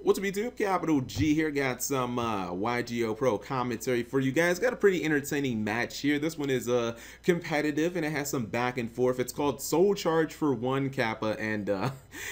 What's up, YouTube? Capital G here. Got some YGO Pro commentary for you guys. Got a pretty entertaining match here. This one is competitive and it has some back and forth. It's called Soul Charge for 1 Kappa, and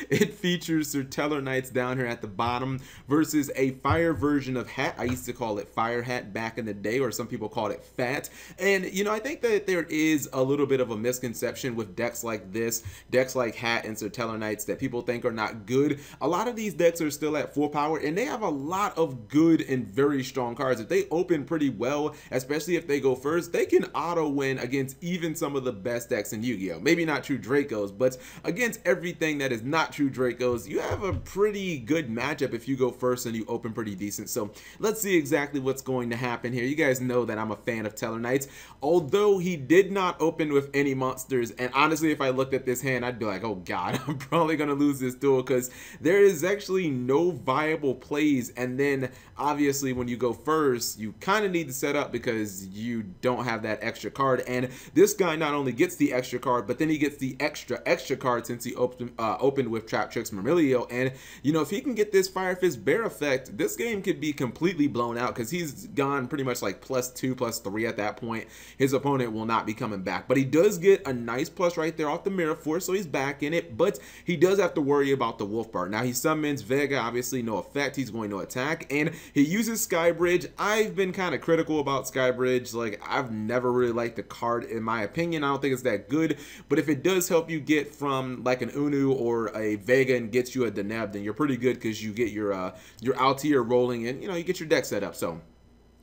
it features Teller Knights down here at the bottom versus a fire version of Hat. I used to call it Fire Hat back in the day, or some people called it Fat. And you know, I think that there is a little bit of a misconception with decks like this, decks like Hat and Teller Knights, that people think are not good. A lot of these decks are still at full power, and they have a lot of good and very strong cards. If they open pretty well, especially if they go first, they can auto win against even some of the best decks in Yu-Gi-Oh! Maybe not true Dracos, but against everything that is not true Dracos, you have a pretty good matchup if you go first and you open pretty decent. So let's see exactly what's going to happen here. You guys know that I'm a fan of Teller Knights, although he did not open with any monsters, and honestly, if I looked at this hand, I'd be like, oh god, I'm probably gonna lose this duel, because there is actually no viable plays. And then obviously when you go first, you kind of need to set up because you don't have that extra card. And this guy not only gets the extra card, but then he gets the extra card since he opened with Trap Tricks Murmillo. And you know, if he can get this Fire Fist Bear effect, this game could be completely blown out, because he's gone pretty much like +2, +3 at that point. His opponent will not be coming back, but he does get a nice plus right there off the Mirror Force, so he's back in it. But he does have to worry about the Wolf Bar. Now he summons Vega, obviously no effect, he's going to attack, and he uses Skybridge. I've been kind of critical about Skybridge. Like, I've never really liked the card in my opinion. I don't think it's that good, but if it does help you get from like an Unu or a Vega and gets you a Deneb, then you're pretty good, because you get your Altier rolling, and you know, you get your deck set up. So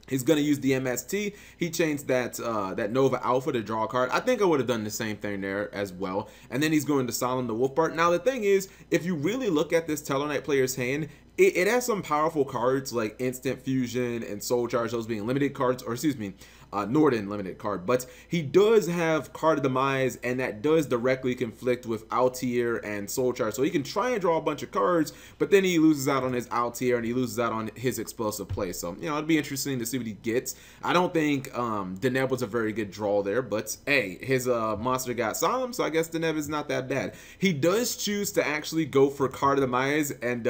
he's going to use the MST. He changed that Nova Alpha to draw a card. I think I would have done the same thing there as well. And then he's going to Solemn the Wolf Bart. Now the thing is, if you really look at this Teller Knight player's hand, it has some powerful cards like Instant Fusion and Soul Charge, those being limited cards, or excuse me, Norden limited card. But he does have Card of Demise, and that does directly conflict with Altier and Soul Charge. So he can try and draw a bunch of cards, but then he loses out on his Altier and he loses out on his explosive play. So, you know, it'd be interesting to see what he gets. I don't think Deneb was a very good draw there, but hey, his monster got Solemn, so I guess Deneb is not that bad. He does choose to actually go for Card of Demise, and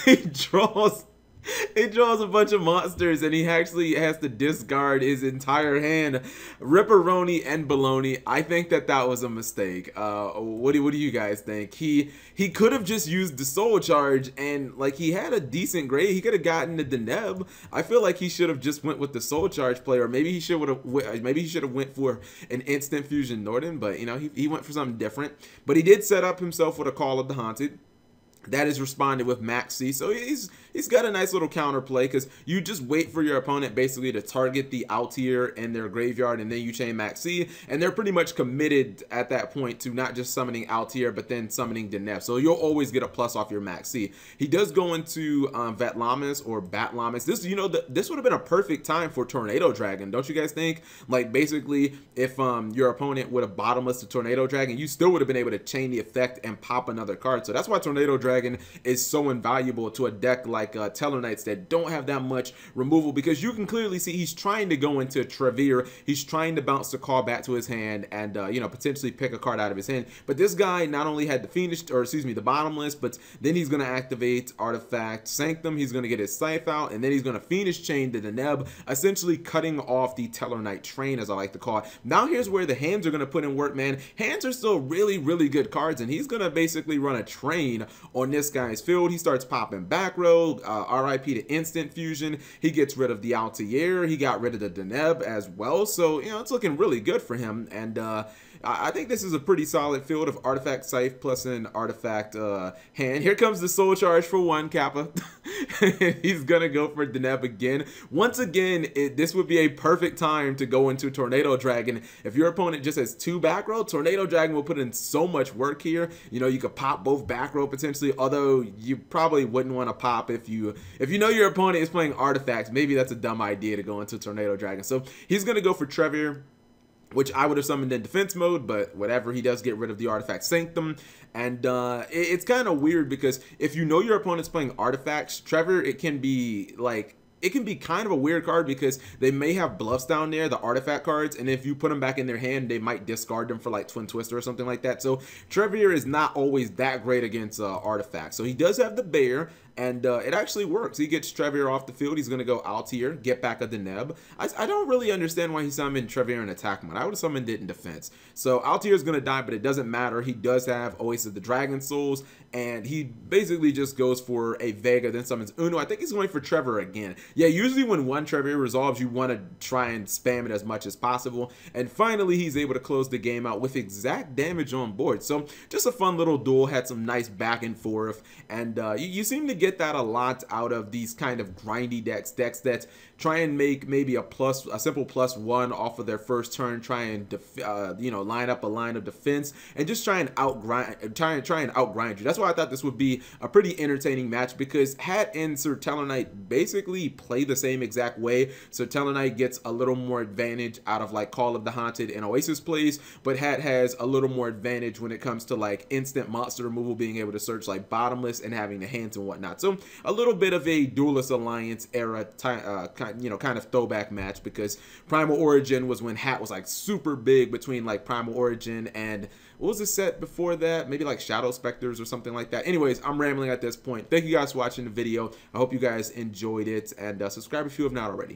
he draws a bunch of monsters, and he actually has to discard his entire hand. Ripperoni and baloney. I think that was a mistake. What do you guys think? He could have just used the Soul Charge, and like, he had a decent grade. He could have gotten the Deneb. I feel like he should have just went with the Soul Charge play, or maybe he should have went for an Instant Fusion Norden, but you know, he went for something different. But he did set up himself with a Call of the Haunted. That is responded with Maxi, so he's got a nice little counterplay, because you just wait for your opponent basically to target the Altier in their graveyard, and then you chain Maxi, and they're pretty much committed at that point to not just summoning Altier, but then summoning Deneb, so you'll always get a plus off your Maxi. He does go into Vatlamis or Batlamis. This, you know, this would have been a perfect time for Tornado Dragon, don't you guys think? Like, basically, if your opponent would have bottomless the Tornado Dragon, you still would have been able to chain the effect and pop another card. So that's why Tornado Dragon is so invaluable to a deck like Teller Knights that don't have that much removal, because you can clearly see he's trying to go into Trevere. He's trying to bounce the call back to his hand and you know, potentially pick a card out of his hand. But this guy not only had the finished, or excuse me, the bottomless, but then he's going to activate Artifact Sanctum. He's going to get his Scythe out, and then he's going to Fiendish Chain to the Deneb, essentially cutting off the Teller Knight train, as I like to call it. Now here's where the hands are going to put in work, man. Hands are still really, really good cards, and he's going to basically run a train on this guy's field. He starts popping back row, RIP to Instant Fusion. He gets rid of the Altier. He got rid of the Deneb as well. So, you know, it's looking really good for him. And I think this is a pretty solid field of Artifact Scythe plus an Artifact hand. Here comes the Soul Charge for 1 Kappa. He's gonna go for Deneb again. Once again, this would be a perfect time to go into Tornado Dragon. If your opponent just has 2 back row, Tornado Dragon will put in so much work here. You know, you could pop both back row potentially, although you probably wouldn't want to pop if you know your opponent is playing Artifacts. Maybe that's a dumb idea to go into Tornado Dragon. So he's gonna go for Trevere, which I would have summoned in defense mode, but whatever, he does get rid of the Artifact Sanctum. And it's kind of weird, because if you know your opponent's playing Artifacts, Trevor, it can be like, it can be kind of a weird card because they may have bluffs down there, the artifact cards, and if you put them back in their hand, they might discard them for like Twin Twister or something like that. So Trevor is not always that great against artifacts. So he does have the bear, and it actually works. He gets Trevor off the field. He's going to go Altair, get back at the Neb. I don't really understand why he summoned Trevor in attack mode. I would have summoned it in defense. So Altair is going to die, but it doesn't matter. He does have Oasis of the Dragon Souls, and he basically just goes for a Vega, then summons Uno. I think he's going for Trevor again. Yeah, usually when one Trevor resolves, you want to try and spam it as much as possible. And finally, he's able to close the game out with exact damage on board. So just a fun little duel, had some nice back and forth, and you seem to get that a lot out of these kind of grindy decks that try and make maybe a simple +1 off of their first turn, try and line up a line of defense and just try and outgrind you. That's why I thought this would be a pretty entertaining match, because Hat and Sir Tellarknight basically play the same exact way. Sir Tellarknight gets a little more advantage out of like Call of the Haunted and Oasis plays, but Hat has a little more advantage when it comes to like instant monster removal, being able to search like Bottomless and having the hands and whatnot. So a little bit of a Duelist Alliance era kind of throwback match, because Primal Origin was when Hat was like super big, between like Primal Origin and what was the set before that? Maybe like Shadow Specters or something like that. Anyways, I'm rambling at this point. Thank you guys for watching the video. I hope you guys enjoyed it, and subscribe if you have not already.